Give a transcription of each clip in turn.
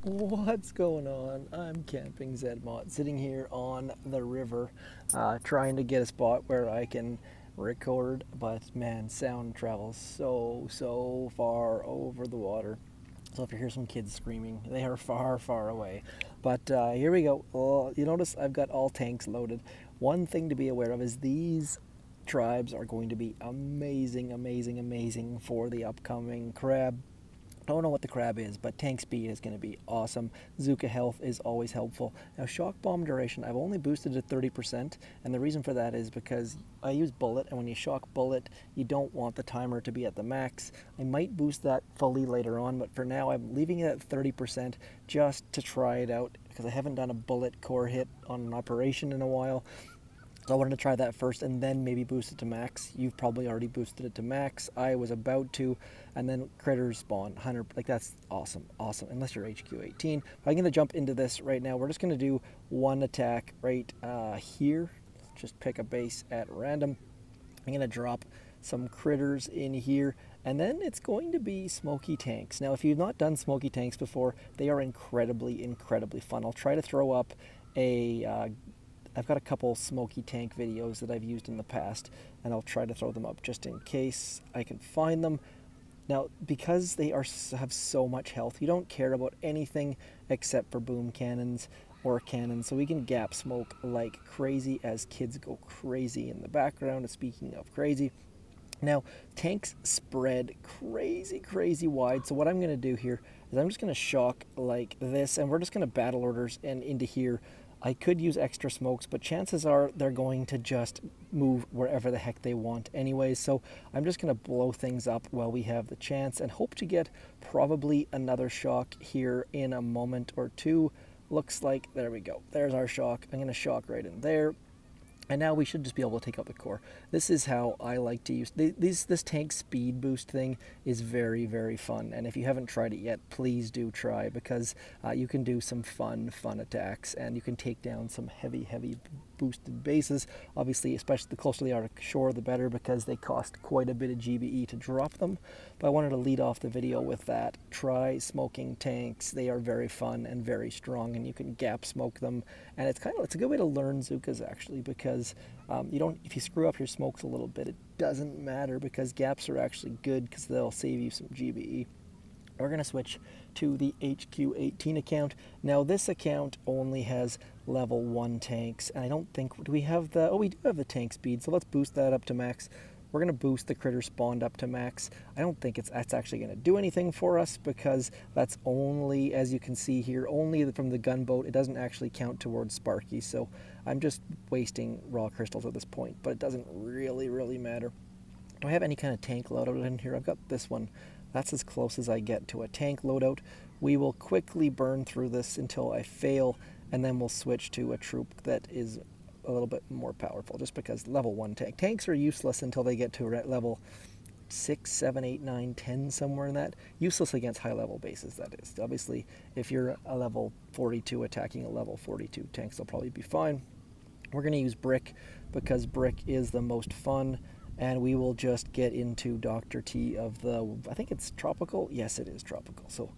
What's going on? I'm camping zmoT, sitting here on the river, trying to get a spot where I can record, but man, sound travels so far over the water. So if you hear some kids screaming, they are far away. But here we go. Oh, you notice I've got all tanks loaded. One thing to be aware of is these tribes are going to be amazing for the upcoming crab. I don't know what the crab is, but tank speed is going to be awesome. Zooka health is always helpful. Now, shock bomb duration, I've only boosted to 30%, and the reason for that is because I use bullet, and when you shock bullet, you don't want the timer to be at the max. I might boost that fully later on, but for now, I'm leaving it at 30% just to try it out, because I haven't done a bullet core hit on an operation in a while. So I wanted to try that first and then maybe boost it to max. You've probably already boosted it to max. I was about to, and then critters spawn 100. Like, that's awesome, unless you're HQ 18. I'm going to jump into this right now. We're just going to do one attack right here. Just pick a base at random. I'm going to drop some critters in here, and then it's going to be smoky tanks. Now, if you've not done smoky tanks before, they are incredibly fun. I'll try to throw up a I've got a couple smoky tank videos that I've used in the past, and I'll try to throw them up just in case I can find them. Now, because they have so much health, you don't care about anything except for boom cannons or cannons, so we can gap smoke like crazy as kids go crazy in the background. Speaking of crazy, now tanks spread crazy wide, so what I'm going to do here is I'm just going to shock like this, and we're just going to battle orders and into here. I could use extra smokes, but chances are they're going to just move wherever the heck they want anyways. So I'm just going to blow things up while we have the chance and hope to get probably another shock here in a moment or two. Looks like, there we go. There's our shock. I'm going to shock right in there. And now we should just be able to take out the core. This is how I like to use this tank speed boost thing is very fun. And if you haven't tried it yet, please do try, because you can do some fun attacks, and you can take down some heavy boosted bases. Obviously, especially the closer they are to shore, the better, because they cost quite a bit of GBE to drop them. But I wanted to lead off the video with that. Try smoking tanks. They are very fun and very strong, and you can gap smoke them. And it's a good way to learn Zookas, actually, because if you screw up your smokes a little bit, it doesn't matter, because gaps are actually good because they'll save you some GBE. We're going to switch to the HQ18 account. Now, this account only has level 1 tanks, and I don't think, do we have the, oh, we do have the tank speed, so let's boost that up to max. We're going to boost the critter spawned up to max. I don't think that's actually going to do anything for us, because that's only, as you can see here, only from the gunboat. It doesn't actually count towards Sparky, so I'm just wasting raw crystals at this point, but it doesn't really matter. Do I have any kind of tank loadout in here? I've got this one. That's as close as I get to a tank loadout. We will quickly burn through this until I fail, and then we'll switch to a troop that is a little bit more powerful, just because level 1 tanks are useless until they get to level 6, 7, 8, 9, 10, somewhere in that. Useless against high level bases, that is. Obviously, if you're a level 42 attacking a level 42, tanks will probably be fine. We're going to use brick, because brick is the most fun, and we will just get into DrT of the, I think it's tropical? Yes, it is tropical, so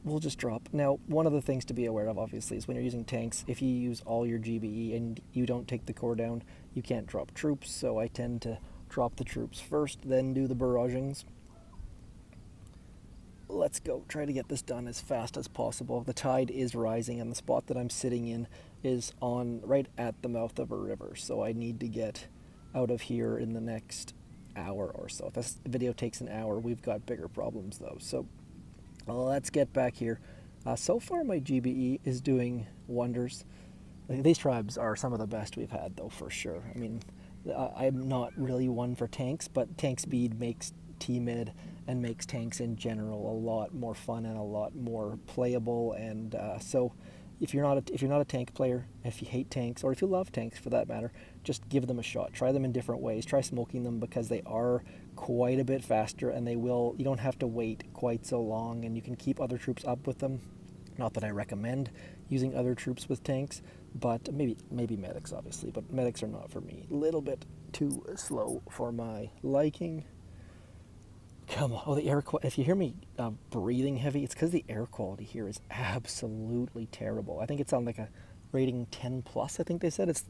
we'll just drop. Now, one of the things to be aware of, obviously, is when you're using tanks, if you use all your GBE and you don't take the core down, you can't drop troops, so I tend to drop the troops first, then do the barragings. Let's go. Try to get this done as fast as possible. The tide is rising, and the spot that I'm sitting in is on right at the mouth of a river, so I need to get out of here in the next hour or so. If this video takes an hour, we've got bigger problems, though. So let's get back here. So far, my GBE is doing wonders. These tribes are some of the best we've had, though, for sure. I mean, I'm not really one for tanks, but tank speed makes T-mid and makes tanks in general a lot more fun and a lot more playable. And so if you're not a tank player, if you hate tanks, or if you love tanks for that matter, just give them a shot. Try them in different ways. Try smoking them, because they are quite a bit faster, and you don't have to wait quite so long, and you can keep other troops up with them. Not that I recommend using other troops with tanks, but maybe medics, obviously, but medics are not for me. A little bit too slow for my liking. Come on. Oh, the air quality. If you hear me breathing heavy, it's because the air quality here is absolutely terrible. I think it's on like a rating 10 plus, I think they said. It's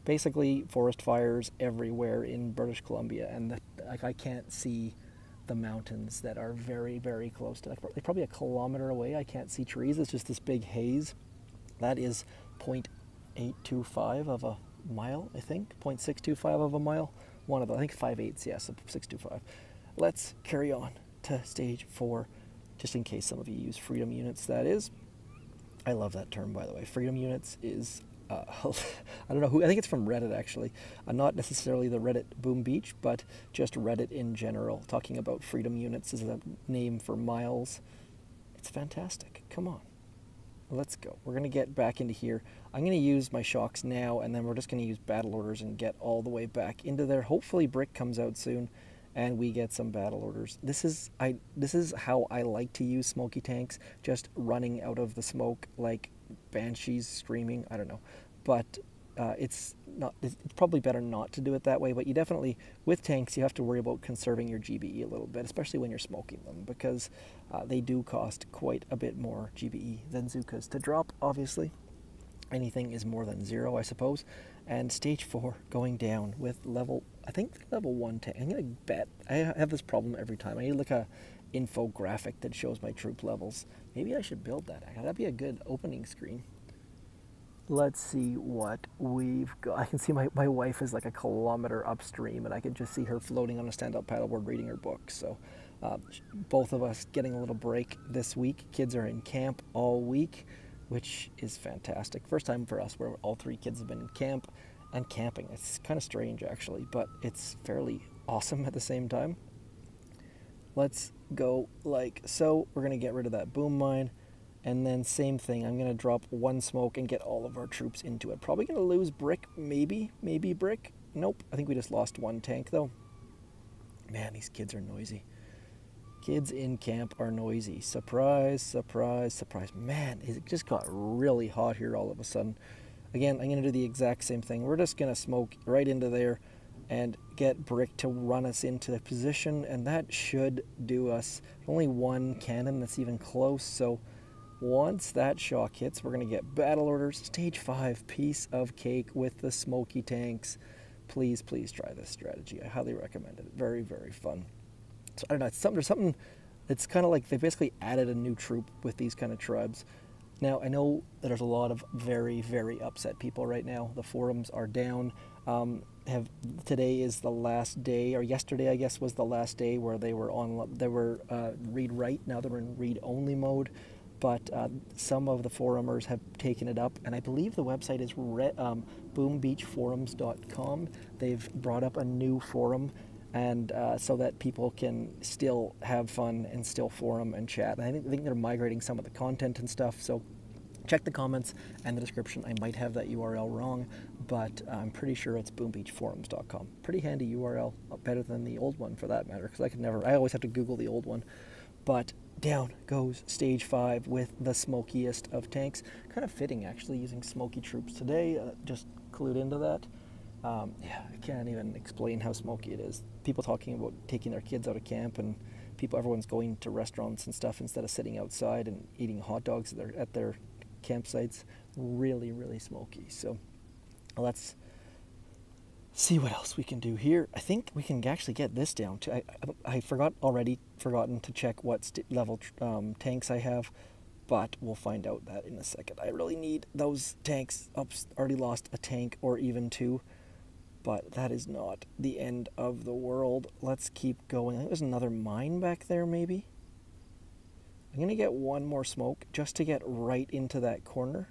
basically forest fires everywhere in British Columbia, and like I can't see the mountains that are very, very close to, like probably a kilometer away. I can't see trees. It's just this big haze. That is 0.825 of a mile, I think. 0.625 of a mile. One of the, I think 5/8, yes, 625. Let's carry on to stage 4, just in case some of you use freedom units, that is. I love that term, by the way. Freedom units is, I don't know who, I think it's from Reddit, actually. Not necessarily the Reddit Boom Beach, but just Reddit in general, talking about freedom units as a name for miles. It's fantastic. Come on. Let's go. We're going to get back into here. I'm going to use my shocks now, and then we're just going to use battle orders and get all the way back into there. Hopefully Brick comes out soon, and we get some battle orders. This is how I like to use smoky tanks, just running out of the smoke like banshees screaming. I don't know, but it's probably better not to do it that way. But you definitely, with tanks, you have to worry about conserving your GBE a little bit, especially when you're smoking them, because they do cost quite a bit more GBE than Zookas to drop. Obviously, anything is more than 0, I suppose. And stage 4 going down with level, I think level 1 tank. I'm gonna bet, I have this problem every time. I need like a infographic that shows my troop levels. Maybe I should build that. That'd be a good opening screen. Let's see what we've got. I can see my wife is like a kilometer upstream, and I can just see her floating on a stand-up paddleboard reading her book. So both of us getting a little break this week. Kids are in camp all week, which is fantastic. First time for us where all 3 kids have been in camp and camping. It's kind of strange, actually, but it's fairly awesome at the same time. Let's go like so. We're going to get rid of that boom mine, and then same thing. I'm going to drop 1 smoke and get all of our troops into it. Probably going to lose Brick, maybe Brick. Nope, I think we just lost 1 tank, though. Man, these kids are noisy. Kids in camp are noisy. Surprise, surprise, surprise. Man, it just got really hot here all of a sudden. Again, I'm going to do the exact same thing. We're just going to smoke right into there and get Brick to run us into the position, and that should do us. Only 1 cannon that's even close, so once that shock hits, we're going to get battle orders. Stage 5, piece of cake with the smoky tanks. Please, please try this strategy. I highly recommend it. Very, very fun. So I don't know, there's something, it's kind of like they basically added a new troop with these kind of tribes. Now, I know that there's a lot of very, very upset people right now. The forums are down. Today is the last day, or yesterday, I guess, was the last day where they were read-write. Now they're in read-only mode. But some of the forumers have taken it up, and I believe the website is boombeachforums.com. They've brought up a new forum, and so that people can still have fun and still forum and chat. And I think they're migrating some of the content and stuff, so check the comments and the description. I might have that URL wrong, but I'm pretty sure it's boombeachforums.com. Pretty handy URL, better than the old one for that matter, because I always have to Google the old one. But down goes stage 5 with the smokiest of tanks. Kind of fitting, actually, using smoky troops today. Just clued into that. Yeah, I can't even explain how smoky it is. People talking about taking their kids out of camp, and everyone's going to restaurants and stuff instead of sitting outside and eating hot dogs at their campsites. Really, really smoky. So let's see what else we can do here. I think we can actually get this down to. I forgotten to check what level tanks I have, but we'll find out that in a second. I really need those tanks up. Already lost a tank or even 2. But that is not the end of the world. Let's keep going. I think there's another mine back there, maybe. I'm going to get 1 more smoke just to get right into that corner.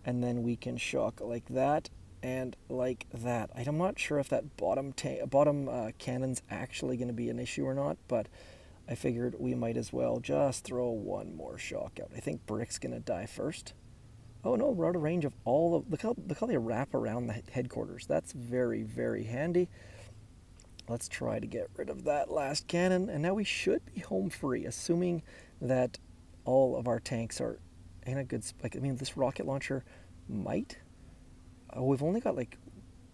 And then we can shock like that and like that. I'm not sure if that bottom cannon's actually going to be an issue or not, but I figured we might as well just throw 1 more shock out. I think Brick's going to die first. Oh no, we're out of range of all of, look how they wrap around the headquarters. That's very, very handy. Let's try to get rid of that last cannon, and now we should be home free, assuming that all of our tanks are in a good, this rocket launcher might. Oh, we've only got like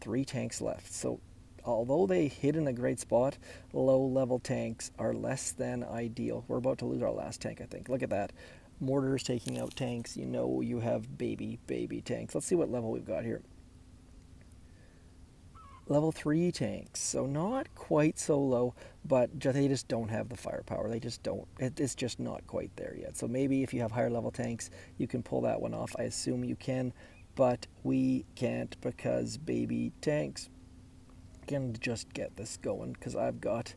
3 tanks left, so although they hit in a great spot, low-level tanks are less than ideal. We're about to lose our last tank, I think. Look at that. Mortars taking out tanks. You know you have baby tanks. Let's see what level we've got here. Level 3 tanks, so not quite so low, but they just don't have the firepower. They just don't. It's just not quite there yet. So maybe if you have higher level tanks, you can pull that one off. I assume you can, but we can't because baby tanks can just get this going, because I've got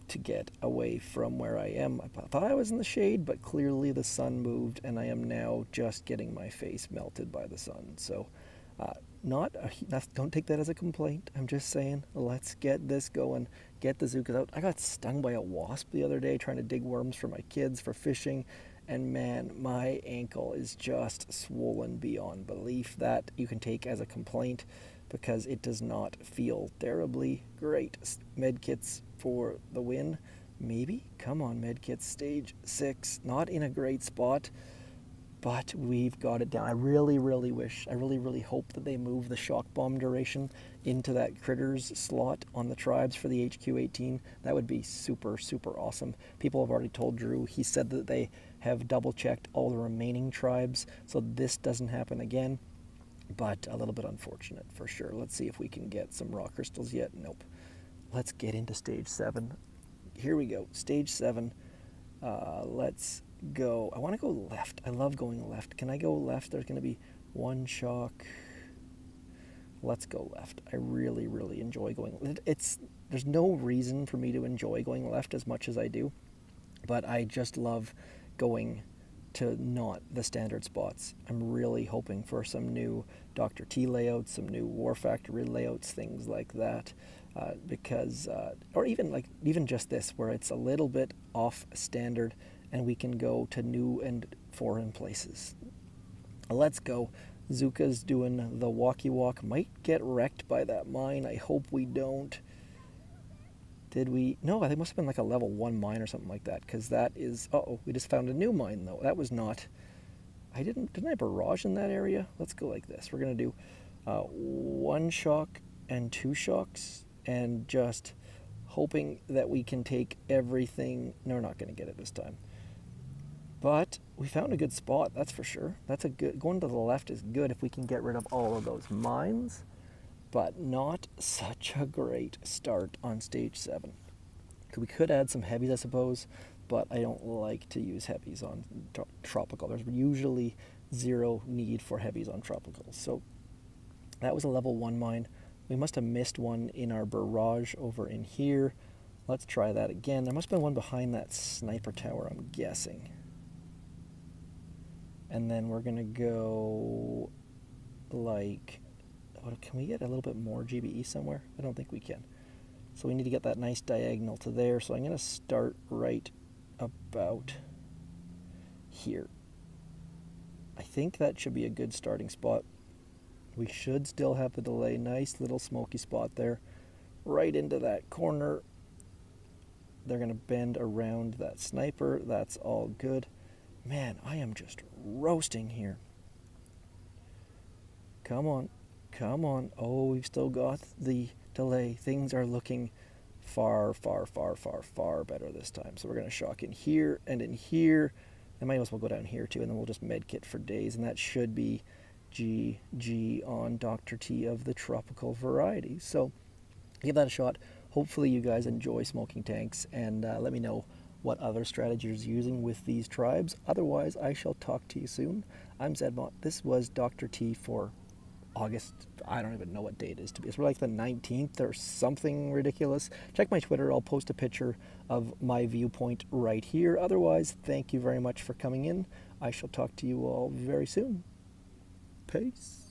to get away from where I am. I thought I was in the shade, but clearly the sun moved, and I am now just getting my face melted by the sun. So don't take that as a complaint. I'm just saying, let's get this going, get the zookas out. I got stung by a wasp the other day trying to dig worms for my kids for fishing, and man, my ankle is just swollen beyond belief. That you can take as a complaint because it does not feel terribly great. Medkits for the win, maybe? Come on, medkits, stage 6, not in a great spot, but we've got it down. I really wish, I really hope that they move the shock bomb duration into that critters slot on the tribes for the HQ18. That would be super awesome. People have already told Drew, he said that they have double checked all the remaining tribes, so this doesn't happen again, but a little bit unfortunate for sure. Let's see if we can get some rock crystals yet. Nope. Let's get into stage 7. Here we go, stage 7. Let's go. I want to go left. I love going left. Can I go left? There's going to be one shock. Let's go left. I really enjoy going. There's no reason for me to enjoy going left as much as I do, but I just love going to not the standard spots. I'm really hoping for some new DrT layouts, some new War Factory layouts, things like that, because or even just this, where it's a little bit off standard and we can go to new and foreign places. Let's go. Zooka's doing the walkie walk. Might get wrecked by that mine. I hope we don't. Did we? No, I think it must have been like a level 1 mine or something like that, because that is, uh-oh, we just found a new mine though. That was not, didn't I barrage in that area? Let's go like this. We're gonna do 1 shock and 2 shocks, and just hoping that we can take everything. No, we're not gonna get it this time. But we found a good spot, that's for sure. That's a good, going to the left is good if we can get rid of all of those mines, but not such a great start on stage 7. We could add some heavies, I suppose, but I don't like to use heavies on tropical. There's usually 0 need for heavies on tropical. So that was a level 1 mine. We must have missed one in our barrage over in here. Let's try that again. There must have been one behind that sniper tower, I'm guessing. And then we're gonna go like, can we get a little bit more GBE somewhere? I don't think we can. So we need to get that nice diagonal to there. So I'm gonna start right about here. I think that should be a good starting spot. We should still have the delay. Nice little smoky spot there. Right into that corner. They're gonna bend around that sniper. That's all good. Man, I am just roasting here. Come on, come on. Oh, we've still got the delay. Things are looking far better this time. So we're going to shock in here and in here. I might as well go down here too, and then we'll just medkit for days. And that should be GG on DrT of the tropical variety. So give that a shot. Hopefully you guys enjoy smoking tanks, and let me know what other strategies you're using with these tribes. Otherwise, I shall talk to you soon. I'm zmoT. This was DrT for August. I don't even know what date it is to be. It's like the 19th or something ridiculous. Check my Twitter. I'll post a picture of my viewpoint right here. Otherwise, thank you very much for coming in. I shall talk to you all very soon. Peace.